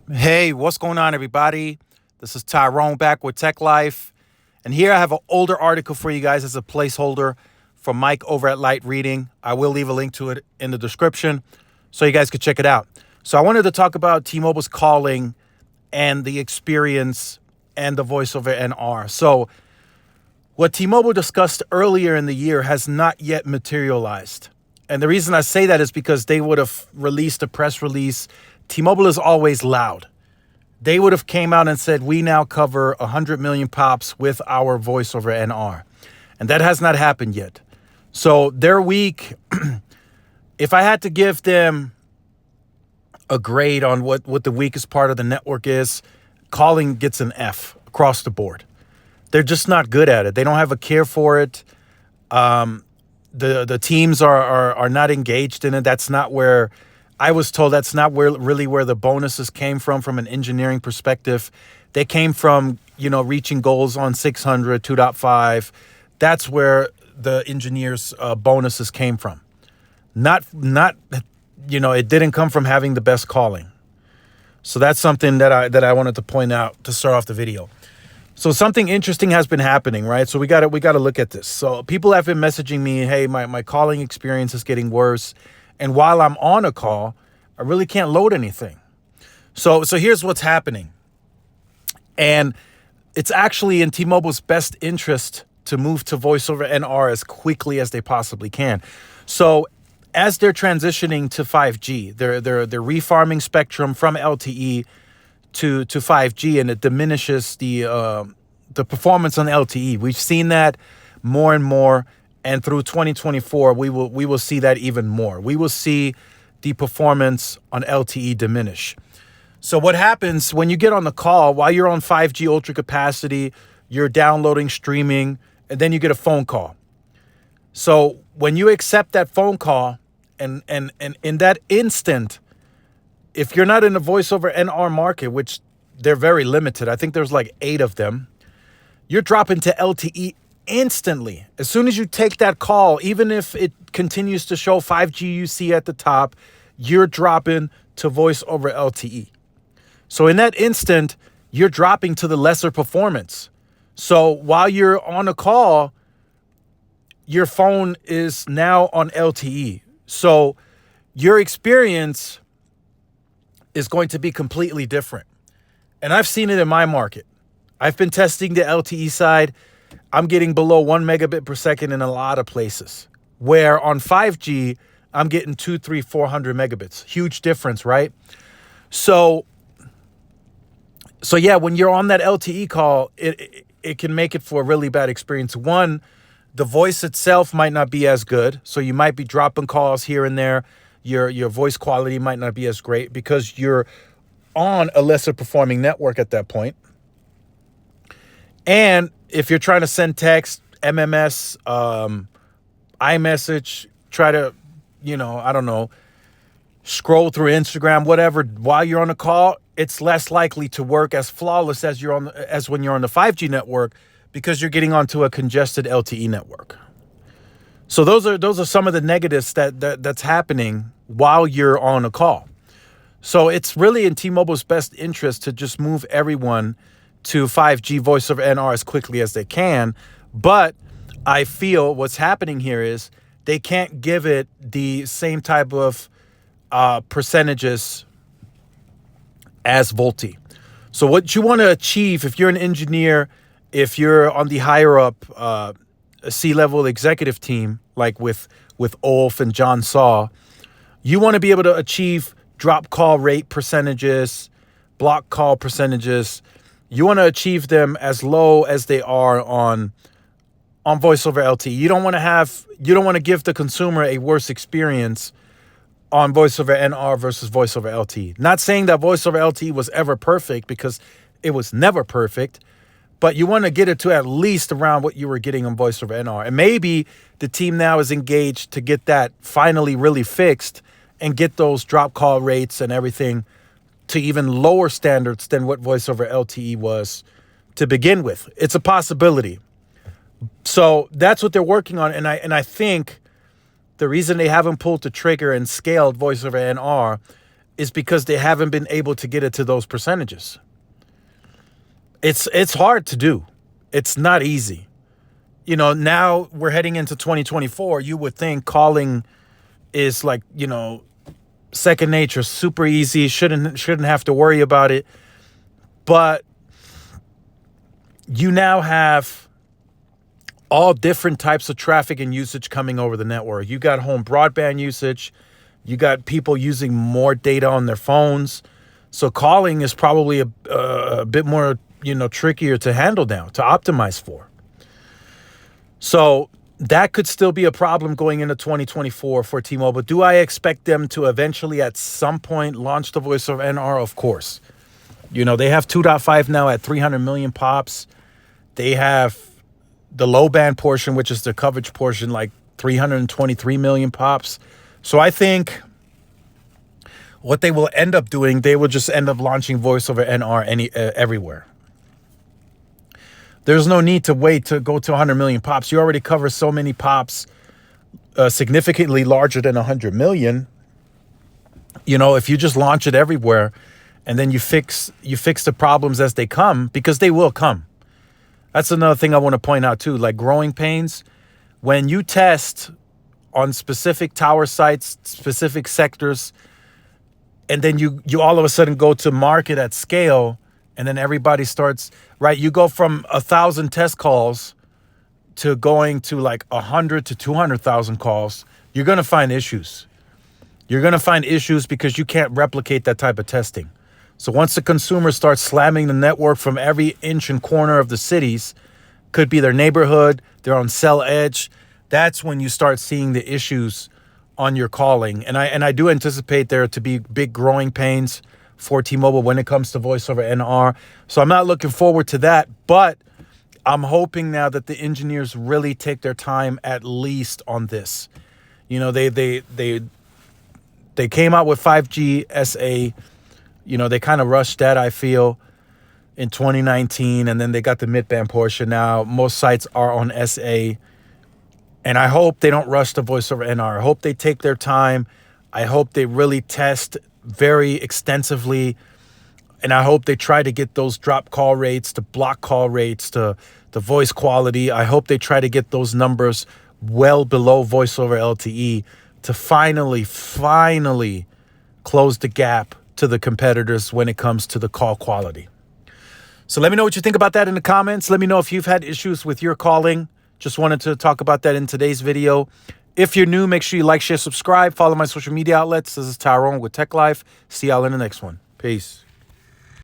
Hey, what's going on, everybody? This is Tyrone back with Tech Life. And here I have an older article for you guys as a placeholder from Mike over at Light Reading. I will leave a link to it in the description so you guys could check it out. So I wanted to talk about T-Mobile's calling and the experience and the voice over NR. So what T-Mobile discussed earlier in the year has not yet materialized. And the reason I say that is because they would have released a press release. T-Mobile is always loud. They would have came out and said, we now cover 100 million pops with our voice over NR. And that has not happened yet. So they're weak. If I had to give them a grade on what the weakest part of the network is, calling gets an F across the board. They're just not good at it. They don't have a care for it. The teams are not engaged in it. That's not where I was told. That's not where the bonuses came from an engineering perspective. They came from reaching goals on 600, 2.5. That's where the engineers' bonuses came from. Not it didn't come from having the best calling. So that's something that I wanted to point out to start off the video. So something interesting has been happening, right? So we got to look at this. So people have been messaging me, hey, my calling experience is getting worse. And while I'm on a call, I really can't load anything. So here's what's happening. And it's actually in T-Mobile's best interest to move to voice over NR as quickly as they possibly can. So as they're transitioning to 5G, they're refarming spectrum from LTE to 5G, and it diminishes the performance on LTE. We've seen that more and more, and through 2024, we will see that even more. We will see the performance on LTE diminish. So what happens when you get on the call while you're on 5G ultra capacity, you're downloading, streaming, and then you get a phone call. So when you accept that phone call, and in that instant, if you're not in the voice over NR market, which they're very limited, I think there's like 8 of them, you're dropping to LTE instantly. As soon as you take that call, even if it continues to show 5G UC at the top, you're dropping to voice over LTE. So in that instant, you're dropping to the lesser performance. So while you're on a call, your phone is now on LTE. So your experience is going to be completely different. And I've seen it in my market. I've been testing the LTE side. I'm getting below 1 megabit per second in a lot of places, where on 5G, I'm getting 200, 300, 400 megabits. Huge difference, right? So yeah, when you're on that LTE call, it can make it for a really bad experience. One, the voice itself might not be as good. So you might be dropping calls here and there. Your voice quality might not be as great because you're on a lesser performing network at that point. And if you're trying to send text, MMS, iMessage, try to, scroll through Instagram, whatever, while you're on a call, it's less likely to work as flawless as when you're on the 5G network because you're getting onto a congested LTE network. So those are some of the negatives that's happening while you're on a call. So it's really in T-Mobile's best interest to just move everyone to 5G voice over NR as quickly as they can. But I feel what's happening here is they can't give it the same type of percentages as VoLTE. So what you want to achieve if you're an engineer, if you're on the higher up C-level executive team, like with Ulf and John Saw, you want to be able to achieve drop call rate percentages, block call percentages. You want to achieve them as low as they are on voice over LTE. You don't want to give the consumer a worse experience on voice over NR versus voice over LTE. Not saying that voice over LTE was ever perfect, because it was never perfect, but you want to get it to at least around what you were getting on voice over NR. And maybe the team now is engaged to get that finally really fixed and get those drop call rates and everything to even lower standards than what voice over LTE was to begin with. It's a possibility. So that's what they're working on. And I think the reason they haven't pulled the trigger and scaled voice over NR is because they haven't been able to get it to those percentages. It's hard to do. It's not easy. Now we're heading into 2024. You would think calling is like, second nature, super easy, shouldn't have to worry about it. But you now have all different types of traffic and usage coming over the network. You got home broadband usage. You got people using more data on their phones. So calling is probably a bit more, trickier to handle now, to optimize for. So that could still be a problem going into 2024 for T-Mobile. Do I expect them to eventually at some point launch the voice over NR? Of course. They have 2.5 now at 300 million pops. They have the low band portion, which is the coverage portion, like 323 million pops. So I think what they will end up doing, they will just end up launching voice over NR everywhere. There's no need to wait to go to 100 million pops. You already cover so many pops, significantly larger than 100 million. If you just launch it everywhere and then you fix the problems as they come, because they will come. That's another thing I want to point out too, like growing pains. When you test on specific tower sites, specific sectors, and then you all of a sudden go to market at scale, and then everybody starts, right? You go from 1,000 test calls to going to like 100 to 200,000 calls. You're going to find issues. You're going to find issues because you can't replicate that type of testing. So once the consumer starts slamming the network from every inch and corner of the cities, could be their neighborhood, they're on cell edge, that's when you start seeing the issues on your calling. And I do anticipate there to be big growing pains for T-Mobile when it comes to voice over NR. So I'm not looking forward to that, but I'm hoping now that the engineers really take their time at least on this. They came out with 5G SA. They kind of rushed that, I feel, in 2019, and then they got the mid-band portion. Now most sites are on SA, and I hope they don't rush the voice over NR. I hope they take their time. I hope they really test very extensively, and I hope they try to get those drop call rates, the block call rates, the voice quality. I hope they try to get those numbers well below voice over LTE to finally close the gap to the competitors when it comes to the call quality. So let me know what you think about that in the comments. Let me know if you've had issues with your calling. Just wanted to talk about that in today's video. If you're new, make sure you like, share, subscribe, follow my social media outlets. This is Tyrone with Tech Life. See y'all in the next one. Peace.